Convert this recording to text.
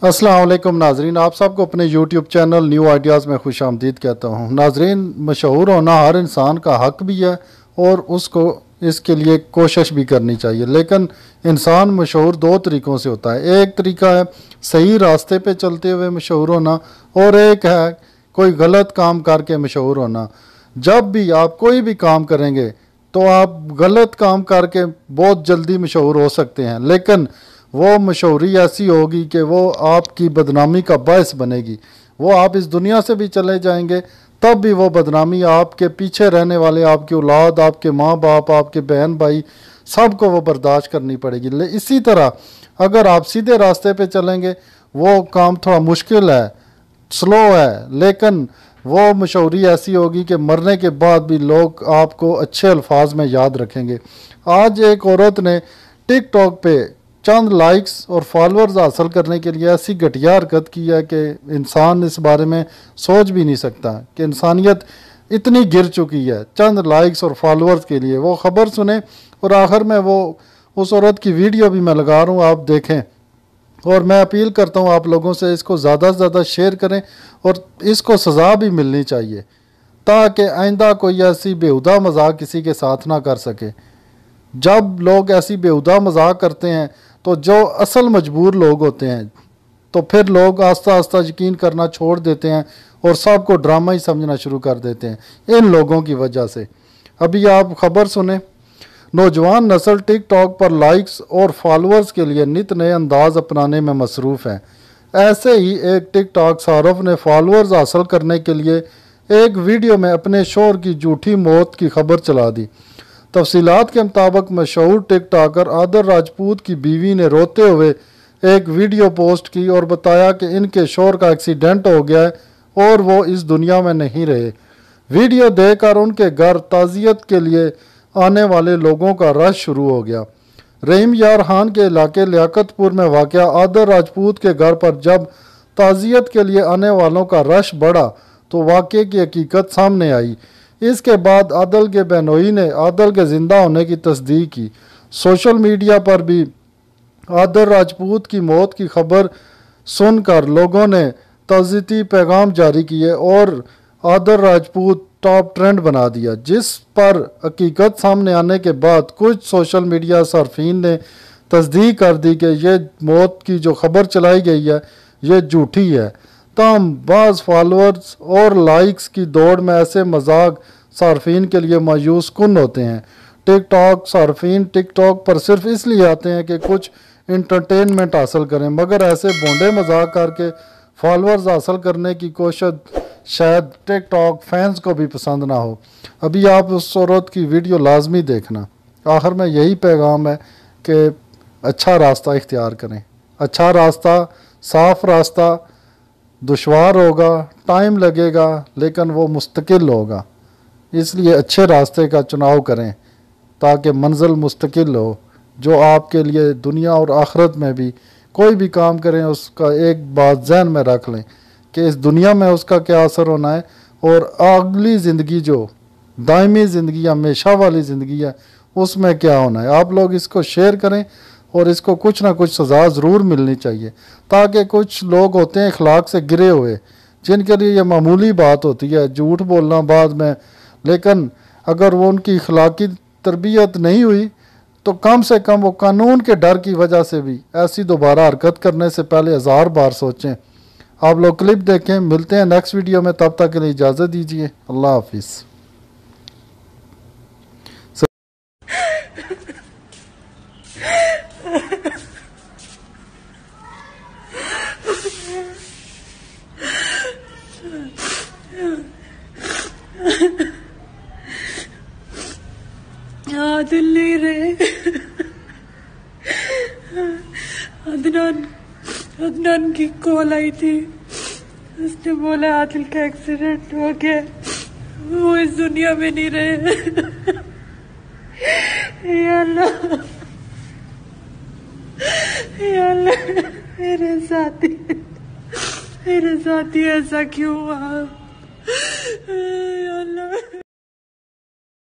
अस्सलाम वालेकुम नाजरीन, आप सबको अपने YouTube चैनल न्यू आइडियाज़ में खुश आमदीद कहता हूँ। नाजरीन, मशहूर होना हर इंसान का हक भी है और उसको इसके लिए कोशिश भी करनी चाहिए। लेकिन इंसान मशहूर दो तरीक़ों से होता है। एक तरीका है सही रास्ते पे चलते हुए मशहूर होना, और एक है कोई गलत काम करके मशहूर होना। जब भी आप कोई भी काम करेंगे तो आप गलत काम करके बहुत जल्दी मशहूर हो सकते हैं, लेकिन वो मशहूरी ऐसी होगी कि वो आपकी बदनामी का बायस बनेगी। वो आप इस दुनिया से भी चले जाएंगे तब भी वो बदनामी आपके पीछे रहने वाले, आपकी औलाद, आपके माँ बाप, आपके बहन भाई, सबको वो बर्दाश्त करनी पड़ेगी। इसी तरह अगर आप सीधे रास्ते पे चलेंगे, वो काम थोड़ा मुश्किल है, स्लो है, लेकिन वो मशहूरी ऐसी होगी कि मरने के बाद भी लोग आपको अच्छे अल्फाज में याद रखेंगे। आज एक औरत ने टिकटॉक पे चंद लाइक्स और फॉलोअर्स हासिल करने के लिए ऐसी घटिया हरकत की है कि इंसान इस बारे में सोच भी नहीं सकता कि इंसानियत इतनी गिर चुकी है चंद लाइक्स और फॉलोअर्स के लिए। वो ख़बर सुने और आखिर में वो उस औरत की वीडियो भी मैं लगा रहा हूँ, आप देखें। और मैं अपील करता हूँ आप लोगों से, इसको ज़्यादा से ज़्यादा शेयर करें और इसको सज़ा भी मिलनी चाहिए ताकि आइंदा कोई ऐसी बेहुदा मजाक किसी के साथ ना कर सके। जब लोग ऐसी बेहुदा मजाक करते हैं तो जो असल मजबूर लोग होते हैं तो फिर लोग आस्ता आस्ता यकीन करना छोड़ देते हैं और सबको ड्रामा ही समझना शुरू कर देते हैं इन लोगों की वजह से। अभी आप खबर सुने, नौजवान नस्ल टिकटॉक पर लाइक्स और फॉलोअर्स के लिए नित नए अंदाज अपनाने में मसरूफ़ हैं। ऐसे ही एक टिकटॉक सारफ ने फॉलोअर्स हासिल करने के लिए एक वीडियो में अपने शोहर की झूठी मौत की खबर चला दी। तफसीलात के मुताबिक मशहूर टिकटॉकर आदर राजपूत की बीवी ने रोते हुए एक वीडियो पोस्ट की और बताया कि इनके शोहर का एक्सीडेंट हो गया है और वो इस दुनिया में नहीं रहे। वीडियो देखकर उनके घर ताज़ियत के लिए आने वाले लोगों का रश शुरू हो गया। रहीम यार खान के इलाके लियाकतपुर में वाक़या आदर राजपूत के घर पर जब ताज़ियत के लिए आने वालों का रश बढ़ा तो वाक़े की हकीकत सामने आई। इसके बाद आदल के बहनोई ने आदल के ज़िंदा होने की तस्दीक की। सोशल मीडिया पर भी आदर राजपूत की मौत की खबर सुनकर लोगों ने ताज़ियती पैगाम जारी किए और आदर राजपूत टॉप ट्रेंड बना दिया, जिस पर हकीकत सामने आने के बाद कुछ सोशल मीडिया सार्फिन ने तस्दीक कर दी कि ये मौत की जो खबर चलाई गई है ये झूठी है। तमाम बाज़ फॉलोअर्स और लाइक्स की दौड़ में ऐसे मजाक सार्फिन के लिए मायूस कुन होते हैं। टिकटॉक सार्फिन टिकटॉक पर सिर्फ इसलिए आते हैं कि कुछ इंटरटेनमेंट हासिल करें, मगर ऐसे बोंडे मजाक करके फॉलोअर्स हासिल करने की कोशिश शायद टिकटॉक फैंस को भी पसंद ना हो। अभी आप उस औरत की वीडियो लाजमी देखना। आखिर में यही पैगाम है कि अच्छा रास्ता इख्तियार करें। अच्छा रास्ता, साफ़ रास्ता दुश्वार होगा, टाइम लगेगा, लेकिन वो मुस्तकिल होगा। इसलिए अच्छे रास्ते का चुनाव करें ताकि मंजिल मुस्तकिल हो, जो आपके लिए दुनिया और आखिरत में भी कोई भी काम करें उसका एक बात जहन में रख लें कि इस दुनिया में उसका क्या असर होना है और अगली ज़िंदगी जो दायमी ज़िंदगी, हमेशा वाली ज़िंदगी है, उसमें क्या होना है। आप लोग इसको शेयर करें और इसको कुछ ना कुछ सज़ा ज़रूर मिलनी चाहिए, ताकि कुछ लोग होते हैं अखलाक से गिरे हुए, जिनके लिए ये मामूली बात होती है झूठ बोलना बाद में, लेकिन अगर वो उनकी अखलाकी तरबियत नहीं हुई तो कम से कम वो कानून के डर की वजह से भी ऐसी दोबारा हरकत करने से पहले 1000 बार सोचें। आप लोग क्लिप देखें। मिलते हैं नेक्स्ट वीडियो में, तब तक के लिए इजाज़त दीजिए। अल्लाह हाफिज़। आदिल नहीं रहे। अदनान की कॉल आई थी, उसने बोला आदिल का एक्सीडेंट हो गया, वो इस दुनिया में नहीं रहे। या अल्लाह, या अल्लाह, मेरे साथी ऐसा क्यों हुआ?